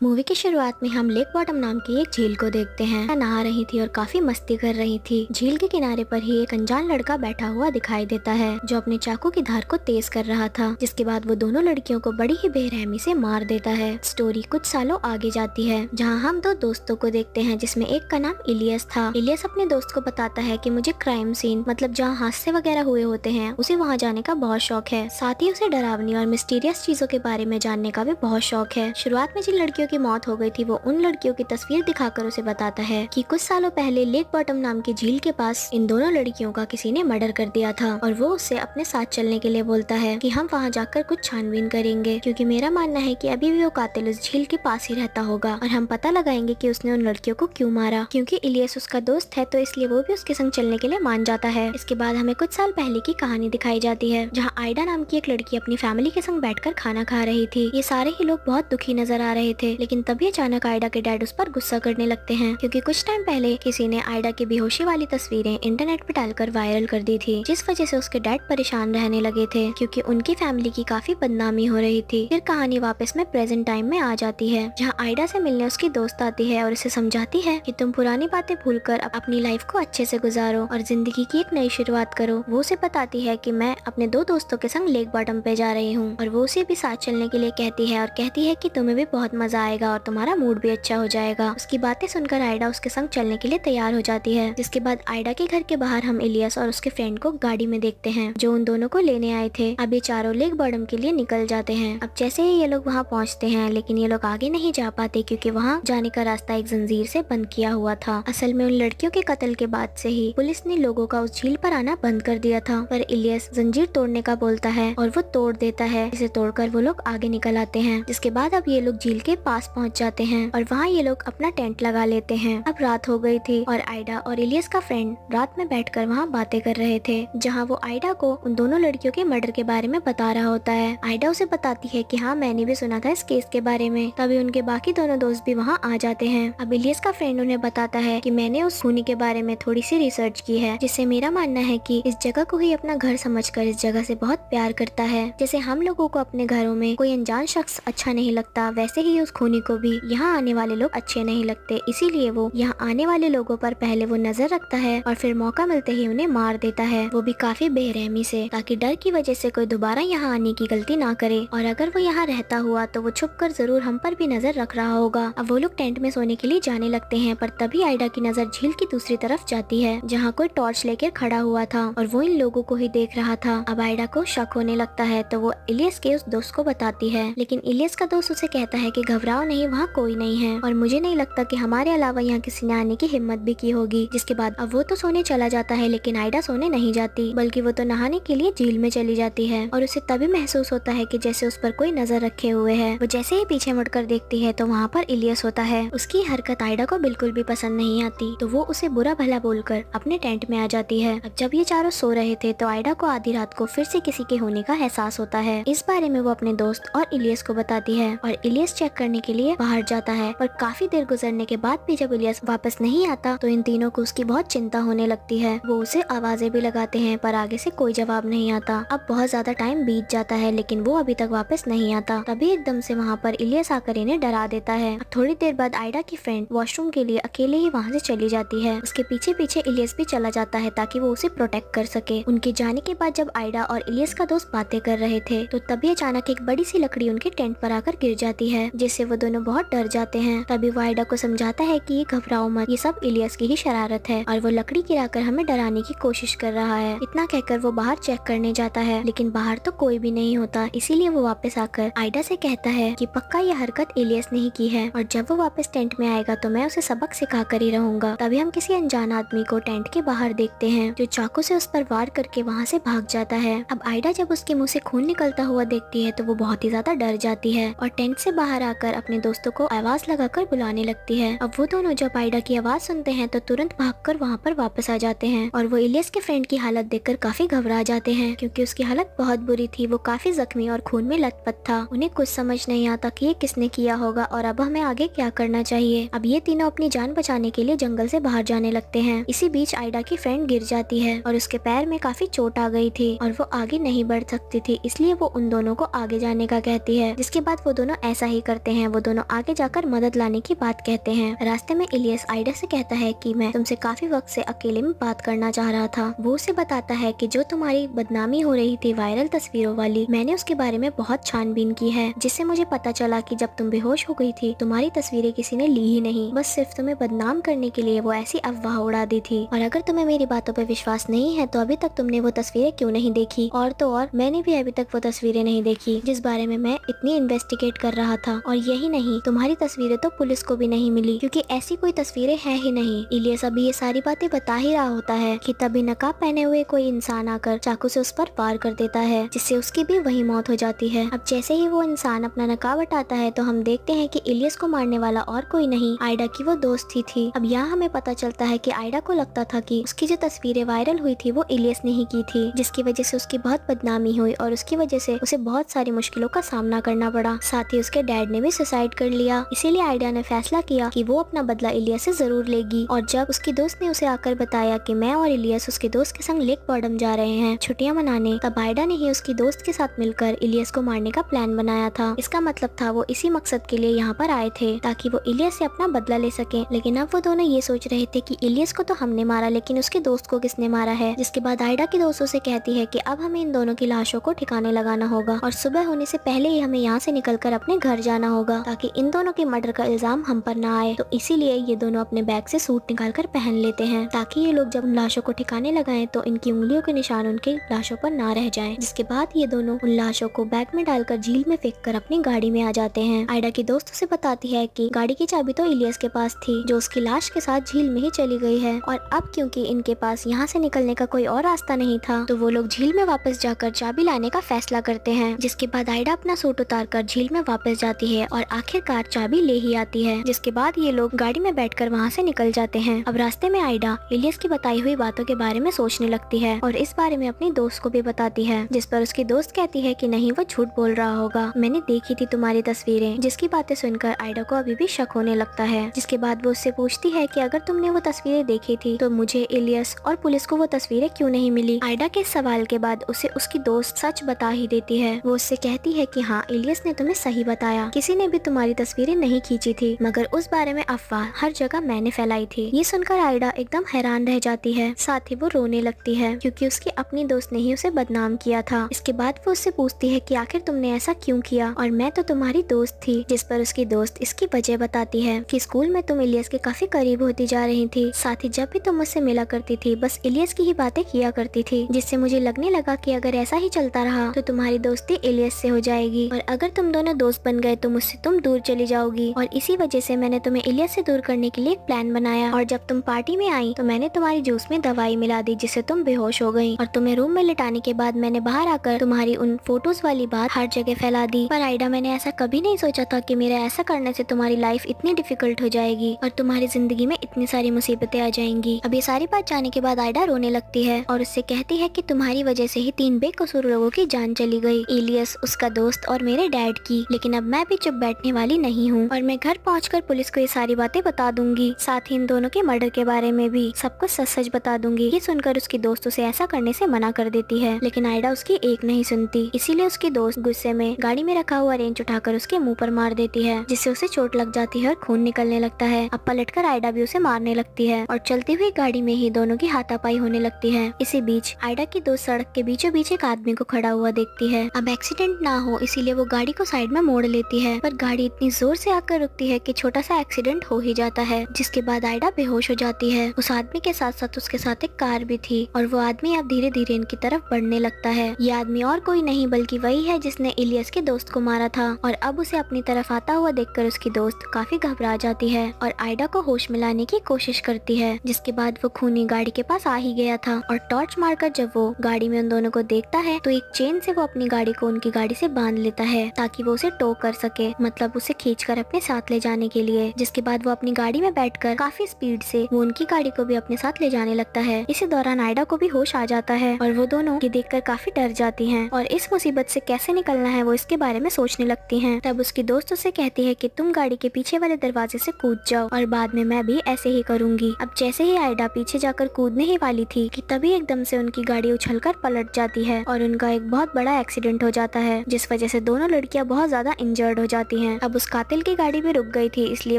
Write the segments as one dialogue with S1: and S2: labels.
S1: Movie की शुरुआत में हम लेक बॉटम नाम की एक झील को देखते हैं। वह नहा रही थी और काफी मस्ती कर रही थी। झील के किनारे पर ही एक अनजान लड़का बैठा हुआ दिखाई देता है जो अपने चाकू की धार को तेज कर रहा था, जिसके बाद वो दोनों लड़कियों को बड़ी ही बेरहमी से मार देता है। स्टोरी कुछ सालों आगे जाती है जहाँ हम दो दोस्तों को देखते हैं जिसमें एक का नाम इलियस था। इलियस अपने दोस्त को बताता है कि मुझे क्राइम सीन मतलब जहाँ हादसे वगैरह हुए होते हैं उसे वहाँ जाने का बहुत शौक है। साथ ही उसे डरावनी और मिस्टीरियस चीजों के बारे में जानने का भी बहुत शौक है। शुरुआत में जिन लड़कियों की मौत हो गई थी वो उन लड़कियों की तस्वीर दिखाकर उसे बताता है कि कुछ सालों पहले लेक बॉटम नाम की झील के पास इन दोनों लड़कियों का किसी ने मर्डर कर दिया था और वो उससे अपने साथ चलने के लिए बोलता है कि हम वहाँ जाकर कुछ छानबीन करेंगे, क्योंकि मेरा मानना है कि अभी भी वो कातिल उस झील के पास ही रहता होगा और हम पता लगाएंगे कि उसने उन लड़कियों को क्यों मारा। क्योंकि इलियस उसका दोस्त है तो इसलिए वो भी उसके संग चलने के लिए मान जाता है। इसके बाद हमें कुछ साल पहले की कहानी दिखाई जाती है जहाँ आइडा नाम की एक लड़की अपनी फैमिली के संग बैठकर खाना खा रही थी। ये सारे ही लोग बहुत दुखी नजर आ रहे थे, लेकिन तभी अचानक आइडा के डैड उस पर गुस्सा करने लगते हैं क्योंकि कुछ टाइम पहले किसी ने आइडा की बेहोशी वाली तस्वीरें इंटरनेट पर डालकर वायरल कर दी थी, जिस वजह से उसके डैड परेशान रहने लगे थे क्योंकि उनकी फैमिली की काफी बदनामी हो रही थी। फिर कहानी वापस में प्रेजेंट टाइम में आ जाती है जहाँ आइडा से मिलने उसकी दोस्त आती है और उसे समझाती है कि तुम पुरानी बातें भूलकर अपनी लाइफ को अच्छे से गुजारो और जिंदगी की एक नई शुरुआत करो। वो उसे बताती है कि मैं अपने दो दोस्तों के संग लेक बॉटम पे जा रही हूँ और वो उसे भी साथ चलने के लिए कहती है और कहती है कि तुम्हें भी बहुत मजा आएगा और तुम्हारा मूड भी अच्छा हो जाएगा। उसकी बातें सुनकर आइडा उसके संग चलने के लिए तैयार हो जाती है। जिसके बाद आइडा के घर के बाहर हम इलियस और उसके फ्रेंड को गाड़ी में देखते हैं जो उन दोनों को लेने आए थे। अब ये चारों लेक बॉटम के लिए निकल जाते हैं। अब जैसे ही ये लोग वहाँ पहुँचते हैं लेकिन ये लोग आगे नहीं जा पाते क्योंकि वहाँ जाने का रास्ता एक जंजीर से बंद किया हुआ था। असल में उन लड़कियों के कत्ल के बाद से ही पुलिस ने लोगों का उस झील पर आना बंद कर दिया था, पर इलियस जंजीर तोड़ने का बोलता है और वो तोड़ देता है। इसे तोड़कर वो लोग आगे निकल आते हैं। जिसके बाद अब ये लोग झील के पास पहुँच जाते हैं और वहाँ ये लोग अपना टेंट लगा लेते हैं। अब रात हो गई थी और आइडा और इलियस का फ्रेंड रात में बैठकर वहाँ बातें कर रहे थे जहाँ वो आइडा को उन दोनों लड़कियों के मर्डर के बारे में बता रहा होता है। आइडा उसे बताती है कि हाँ मैंने भी सुना था इस केस के बारे में। तभी उनके बाकी दोनों दोस्त भी वहाँ आ जाते हैं। अब इलियस का फ्रेंड उन्हें बताता है कि मैंने उस खूनी के बारे में थोड़ी सी रिसर्च की है, जिससे मेरा मानना है कि इस जगह को ही अपना घर समझकर इस जगह से बहुत प्यार करता है। जैसे हम लोगों को अपने घरों में कोई अनजान शख्स अच्छा नहीं लगता, वैसे ही उस खूनी को भी यहाँ आने वाले लोग अच्छे नहीं लगते, इसीलिए वो यहाँ आने वाले लोगों पर पहले वो नजर रखता है और फिर मौका मिलते ही उन्हें मार देता है, वो भी काफी बेरहमी से, ताकि डर की वजह से कोई दोबारा यहाँ आने की गलती ना करे। और अगर वो यहाँ रहता हुआ तो वो छुपकर जरूर हम पर भी नजर रख रहा होगा। अब वो लोग टेंट में सोने के लिए जाने लगते हैं, पर तभी आइडा की नजर झील की दूसरी तरफ जाती है जहाँ कोई टॉर्च लेकर खड़ा हुआ था और वो इन लोगों को ही देख रहा था। अब आइडा को शक होने लगता है तो वो इलियस के उस दोस्त को बताती है, लेकिन इलियस का दोस्त उसे कहता है कि घबराओ नहीं, वहाँ कोई नहीं है और मुझे नहीं लगता कि हमारे अलावा यहाँ किसी ने आने की हिम्मत भी की होगी। जिसके बाद अब वो तो सोने चला जाता है लेकिन आइडा सोने नहीं जाती, बल्कि वो तो नहाने के लिए झील में चली जाती है और उसे तभी महसूस होता है कि जैसे उस पर कोई नजर रखे हुए है। वो जैसे ही पीछे मुड़कर देखती है तो वहाँ पर इलियस होता है। उसकी हरकत आइडा को बिल्कुल भी पसंद नहीं आती तो वो उसे बुरा भला बोलकर अपने टेंट में आ जाती है। अब जब ये चारों सो रहे थे तो आइडा को आधी रात को फिर से किसी के होने का एहसास होता है। इस बारे में वो अपने दोस्त और इलियस को बताती है और इलियस चेक करने के लिए बाहर जाता है, पर काफी देर गुजरने के बाद भी जब इलियस वापस नहीं आता तो इन तीनों को उसकी बहुत चिंता होने लगती है। वो उसे आवाजें भी लगाते हैं पर आगे से कोई जवाब नहीं आता। अब बहुत ज्यादा टाइम बीत जाता है लेकिन वो अभी तक वापस नहीं आता। तभी एकदम से वहाँ पर इलियस आकर इन्हें डरा देता है। अब थोड़ी देर बाद आइडा की फ्रेंड वॉशरूम के लिए अकेले ही वहाँ से चली जाती है। उसके पीछे पीछे इलियस भी चला जाता है ताकि वो उसे प्रोटेक्ट कर सके। उनके जाने के बाद जब आइडा और इलियस का दोस्त बातें कर रहे थे तो तभी अचानक एक बड़ी सी लकड़ी उनके टेंट पर आकर गिर जाती है, जिससे वो दोनों बहुत डर जाते हैं। तभी वो आइडा को समझाता है कि घबराओ मत, ये सब इलियस की ही शरारत है और वो लकड़ी गिराकर हमें डराने की कोशिश कर रहा है। इतना कहकर वो बाहर चेक करने जाता है लेकिन बाहर तो कोई भी नहीं होता, इसीलिए वो वापस आकर आइडा से कहता है कि पक्का ये हरकत इलियस ने ही की है और जब वो वापस टेंट में आएगा तो मैं उसे सबक सिखा कर ही रहूंगा। तभी हम किसी अनजान आदमी को टेंट के बाहर देखते हैं जो चाकू से उस पर वार करके वहाँ से भाग जाता है। अब आइडा जब उसके मुँह से खून निकलता हुआ देखती है तो वो बहुत ही ज्यादा डर जाती है और टेंट से बाहर आकर अपने दोस्तों को आवाज लगाकर बुलाने लगती है। अब वो दोनों जब आइडा की आवाज सुनते हैं तो तुरंत भागकर वहाँ पर वापस आ जाते हैं और वो इलियस के फ्रेंड की हालत देखकर काफी घबरा जाते हैं क्योंकि उसकी हालत बहुत बुरी थी। वो काफी जख्मी और खून में लथपथ था। उन्हें कुछ समझ नहीं आता कि ये किसने किया होगा और अब हमें आगे क्या करना चाहिए। अब ये तीनों अपनी जान बचाने के लिए जंगल से बाहर जाने लगते हैं। इसी बीच आइडा की फ्रेंड गिर जाती है और उसके पैर में काफी चोट आ गई थी और वो आगे नहीं बढ़ सकती थी, इसलिए वो उन दोनों को आगे जाने का कहती है। जिसके बाद वो दोनों ऐसा ही करते हैं हैं वो दोनों आगे जाकर मदद लाने की बात कहते हैं। रास्ते में इलियस आइडा से कहता है कि मैं तुमसे काफी वक्त से अकेले में बात करना चाह रहा था। वो उसे बताता है कि जो तुम्हारी बदनामी हो रही थी वायरल तस्वीरों वाली, मैंने उसके बारे में बहुत छानबीन की है, जिससे मुझे पता चला कि जब तुम बेहोश हो गई थी तुम्हारी तस्वीरें किसी ने ली ही नहीं, बस सिर्फ तुम्हें बदनाम करने के लिए वो ऐसी अफवाह उड़ा दी थी। और अगर तुम्हें मेरी बातों पर विश्वास नहीं है तो अभी तक तुमने वो तस्वीरें क्यों नहीं देखी? और तो और मैंने भी अभी तक वो तस्वीरें नहीं देखी जिस बारे में मैं इतनी इन्वेस्टिगेट कर रहा था। और यही नहीं, तुम्हारी तस्वीरें तो पुलिस को भी नहीं मिली क्योंकि ऐसी कोई तस्वीरें है ही नहीं। इलियस अभी ये सारी बातें बता ही रहा होता है कि तभी नकाब पहने हुए कोई इंसान आकर चाकू से उस पर वार कर देता है, जिससे उसकी भी वही मौत हो जाती है। अब जैसे ही वो इंसान अपना नकाब हटाता है तो हम देखते हैं कि इलियस को मारने वाला और कोई नहीं, आइडा की वो दोस्त ही थी। अब यहाँ हमें पता चलता है कि आइडा को लगता था कि उसकी जो तस्वीरें वायरल हुई थी वो इलियस ने ही की थी, जिसकी वजह से उसकी बहुत बदनामी हुई और उसकी वजह से उसे बहुत सारी मुश्किलों का सामना करना पड़ा। साथ ही उसके डैड ने भी सुसाइड कर लिया। इसीलिए आइडा ने फैसला किया कि वो अपना बदला इलियस से जरूर लेगी। और जब उसकी दोस्त ने उसे आकर बताया कि मैं और इलियस उसके दोस्त के संग लेक बॉटम जा रहे हैं छुट्टियां मनाने, तब आइडा ने ही उसकी दोस्त के साथ मिलकर इलियस को मारने का प्लान बनाया था। इसका मतलब था वो इसी मकसद के लिए यहाँ पर आए थे ताकि वो इलियस से अपना बदला ले सके। लेकिन अब वो दोनों ये सोच रहे थे कि इलियस को तो हमने मारा, लेकिन उसके दोस्त को किसने मारा है। जिसके बाद आइडा की दोस्तों से कहती है कि अब हमें इन दोनों की लाशों को ठिकाने लगाना होगा और सुबह होने से पहले ही हमें यहाँ से निकलकर अपने घर जाना होगा ताकि इन दोनों के मर्डर का इल्जाम हम पर ना आए। तो इसीलिए ये दोनों अपने बैग से सूट निकालकर पहन लेते हैं ताकि ये लोग जब उन लाशों को ठिकाने लगाएं तो इनकी उंगलियों के निशान उनकी लाशों पर ना रह जाएं। जिसके बाद ये दोनों उन लाशों को बैग में डालकर झील में फेंक कर अपनी गाड़ी में आ जाते हैं। आइडा की दोस्त उसे बताती है कि गाड़ी की चाबी तो इलियस के पास थी जो उसकी लाश के साथ झील में ही चली गई है, और अब क्योंकि इनके पास यहाँ से निकलने का कोई और रास्ता नहीं था तो वो लोग झील में वापस जाकर चाबी लाने का फैसला करते हैं। जिसके बाद आइडा अपना सूट उतार कर झील में वापस जाती है और आखिरकार चाबी ले ही आती है। जिसके बाद ये लोग गाड़ी में बैठकर वहाँ से निकल जाते हैं। अब रास्ते में आइडा इलियस की बताई हुई बातों के बारे में सोचने लगती है और इस बारे में अपनी दोस्त को भी बताती है, जिस पर उसकी दोस्त कहती है कि नहीं, वो झूठ बोल रहा होगा, मैंने देखी थी तुम्हारी तस्वीरें। जिसकी बातें सुनकर आइडा को अभी भी शक होने लगता है। जिसके बाद वो उससे पूछती है कि अगर तुमने वो तस्वीरें देखी थी तो मुझे, इलियस और पुलिस को वो तस्वीरें क्यों नहीं मिली। आइडा के सवाल के बाद उसे उसकी दोस्त सच बता ही देती है। वो उससे कहती है कि हाँ, इलियस ने तुम्हें सही बताया, किसी ने भी तुम्हारी तस्वीरें नहीं खींची थी, मगर उस बारे में अफवाह हर जगह मैंने फैलाई थी। ये सुनकर आइडा एकदम हैरान रह जाती है, साथ ही वो रोने लगती है क्योंकि उसकी अपनी दोस्त ने ही उसे बदनाम किया था। इसके बाद वो उससे पूछती है कि आखिर तुमने ऐसा क्यों किया, और मैं तो तुम्हारी दोस्त थी। जिस पर उसकी दोस्त इसकी वजह बताती है कि स्कूल में तुम इलियस के काफी करीब होती जा रही थी, साथ ही जब भी तुम मुझसे मिला करती थी बस इलियस की ही बातें किया करती थी, जिससे मुझे लगने लगा कि अगर ऐसा ही चलता रहा तो तुम्हारी दोस्ती इलियस से हो जाएगी, और अगर तुम दोनों दोस्त बन गए तो मुझसे तुम दूर चली जाओगी, और इसी वजह से मैंने तुम्हें इलियस से दूर करने के लिए एक प्लान बनाया। और जब तुम पार्टी में आई तो मैंने तुम्हारी जूस में दवाई मिला दी जिससे तुम बेहोश हो गई, और तुम्हें रूम में लिटाने के बाद मैंने बाहर आकर तुम्हारी उन फोटोज वाली बात हर जगह फैला दी। पर आइडा, मैंने ऐसा कभी नहीं सोचा था कि मेरा ऐसा करने से तुम्हारी लाइफ इतनी डिफिकल्ट हो जाएगी और तुम्हारी जिंदगी में इतनी सारी मुसीबतें आ जाएंगी। अब ये सारी बात जाने के बाद आइडा रोने लगती है और उससे कहती है कि तुम्हारी वजह से ही 3 बेकसूर लोगों की जान चली गई, इलियस, उसका दोस्त और मेरे डैड की। लेकिन अब मैं भी चुप बैठने वाली नहीं हूँ और मैं घर पहुँचकर पुलिस को ये सारी बातें बता दूंगी, साथ ही इन दोनों के मर्डर के बारे में भी सब कुछ सच सच बता दूंगी। ये सुनकर उसकी दोस्त उसे ऐसा करने से मना कर देती है, लेकिन आइडा उसकी एक नहीं सुनती। इसीलिए उसकी दोस्त गुस्से में गाड़ी में रखा हुआ रेंच उठाकर उसके मुंह पर मार देती है, जिससे उसे चोट लग जाती है और खून निकलने लगता है। अब पलटकर आइडा भी उसे मारने लगती है और चलती हुई गाड़ी में ही दोनों की हाथापाई होने लगती है। इसी बीच आइडा की दोस्त सड़क के बीचों बीच एक आदमी को खड़ा हुआ देखती है। अब एक्सीडेंट ना हो इसीलिए वो गाड़ी को साइड में मोड़ लेती है, पर गाड़ी इतनी जोर से आकर रुकती है कि छोटा सा एक्सीडेंट हो ही जाता है, जिसके बाद आइडा बेहोश हो जाती है। उस आदमी के साथ साथ उसके साथ एक कार भी थी और वो आदमी अब धीरे धीरे इनकी तरफ बढ़ने लगता है। ये आदमी और कोई नहीं बल्कि वही है जिसने इलियस के दोस्त को मारा था, और अब उसे अपनी तरफ आता हुआ देखकर उसकी दोस्त काफी घबरा जाती है और आइडा को होश में लाने की कोशिश करती है। जिसके बाद वो खूनी गाड़ी के पास आ ही गया था और टॉर्च मारकर जब वो गाड़ी में उन दोनों को देखता है तो एक चेन से वो अपनी गाड़ी को उनकी गाड़ी से बांध लेता है ताकि वो उसे टो कर सके, मतलब उसे खींचकर अपने साथ ले जाने के लिए। जिसके बाद वो अपनी गाड़ी में बैठकर काफी स्पीड से वो उनकी गाड़ी को भी अपने साथ ले जाने लगता है। इसी दौरान आइडा को भी होश आ जाता है और वो दोनों ये देखकर काफी डर जाती हैं और इस मुसीबत से कैसे निकलना है वो इसके बारे में सोचने लगती हैं। तब उसकी दोस्त उसे कहती है कि तुम गाड़ी के पीछे वाले दरवाजे से कूद जाओ और बाद में मैं भी ऐसे ही करूंगी। अब जैसे ही आइडा पीछे जाकर कूदने ही वाली थी कि तभी एकदम से उनकी गाड़ी उछलकर पलट जाती है और उनका एक बहुत बड़ा एक्सीडेंट हो जाता है, जिस वजह से दोनों लड़कियां बहुत ज्यादा इंजर्ड हो जाती जाती हैं। अब उस कातिल की गाड़ी भी रुक गई थी, इसलिए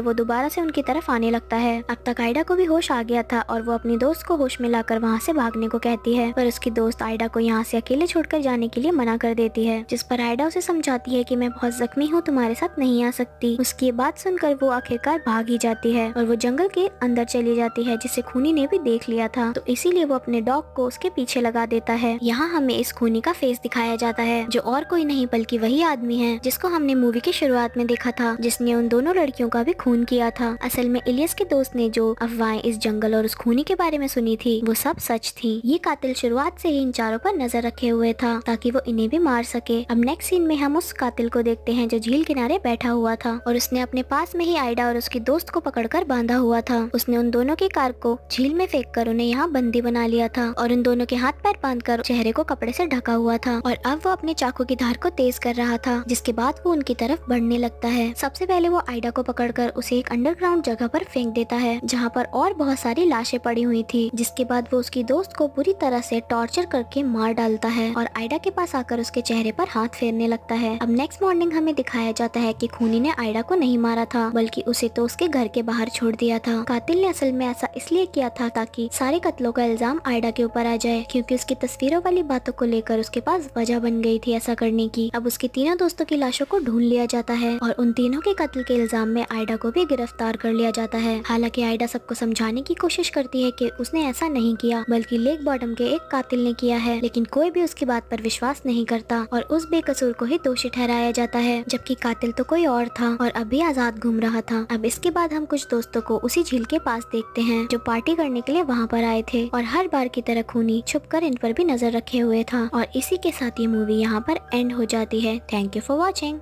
S1: वो दोबारा से उनकी तरफ आने लगता है। अब तक आयडा को भी होश आ गया था और वो अपनी दोस्त को होश में लाकर वहाँ से भागने को कहती है, पर उसकी दोस्त आयडा को यहाँ से अकेले छोड़कर जाने के लिए मना कर देती है, जिस पर आयडा उसे समझाती है कि मैं बहुत जख्मी हूँ, तुम्हारे साथ नहीं आ सकती। उसकी बात सुनकर वो आखिरकार भाग ही जाती है और वो जंगल के अंदर चली जाती है, जिसे खूनी ने भी देख लिया था, तो इसीलिए वो अपने डॉग को उसके पीछे लगा देता है। यहाँ हमें इस खूनी का फेस दिखाया जाता है, जो और कोई नहीं बल्कि वही आदमी है जिसको हमने मूवी की शुरुआत में देखा था, जिसने उन दोनों लड़कियों का भी खून किया था। असल में इलियस के दोस्त ने जो अफवाहें इस जंगल और उस खूनी के बारे में सुनी थी, वो सब सच थी। ये कातिल शुरुआत से ही इन चारों पर नजर रखे हुए था ताकि वो इन्हें भी मार सके। अब नेक्स्ट सीन में हम उस कातिल को देखते हैं जो झील किनारे बैठा हुआ था और उसने अपने पास में ही आयडा और उसकी दोस्त को पकड़कर बांधा हुआ था। उसने उन दोनों की कार को झील में फेंककर उन्हें यहाँ बंदी बना लिया था और उन दोनों के हाथ पैर बांधकर चेहरे को कपड़े से ढका हुआ था और अब वो अपने चाकू की धार को तेज कर रहा था, जिसके बाद वो उनकी तरफ बढ़ने लगता है। सबसे पहले वो आयडा को पकड़कर उसे एक अंडरग्राउंड जगह पर फेंक देता है, जहाँ पर और बहुत सारी लाशें पड़ी हुई थी, जिसके बाद वो उसकी दोस्त को पूरी तरह से टॉर्चर करके मार डालता है और आयडा के पास आकर उसके चेहरे पर हाथ फेरने लगता है। अब नेक्स्ट मॉर्निंग हमें दिखाया जाता है कि खूनी ने आयडा को नहीं मारा था, बल्कि उसे तो उसके घर के बाहर छोड़ दिया था। कातिल ने असल में ऐसा इसलिए किया था ताकि सारे कत्लों का इल्जाम आयडा के ऊपर आ जाए, क्योंकि उसकी तस्वीरों वाली बातों को लेकर उसके पास वजह बन गई थी ऐसा करने की। अब उसकी तीनों दोस्तों की लाशों को ढूंढ लिया जाता है और उन तीनों के कत्ल के इल्जाम में आयडा को भी गिरफ्तार कर लिया जाता है। हालांकि आयडा सबको समझाने की कोशिश करती है कि उसने ऐसा नहीं किया, बल्कि लेक बॉटम के एक कातिल ने किया है, लेकिन कोई भी उसकी बात पर विश्वास नहीं करता और उस बेकसूर को ही दोषी ठहराया जाता है, जबकि कातिल तो कोई और था और अभी आजाद घूम रहा था। अब इसके बाद हम कुछ दोस्तों को उसी झील के पास देखते हैं जो पार्टी करने के लिए वहाँ पर आए थे और हर बार की तरह खूनी छुपकर इन पर भी नजर रखे हुए था। और इसी के साथ ये मूवी यहाँ पर एंड हो जाती है। Thank you for watching.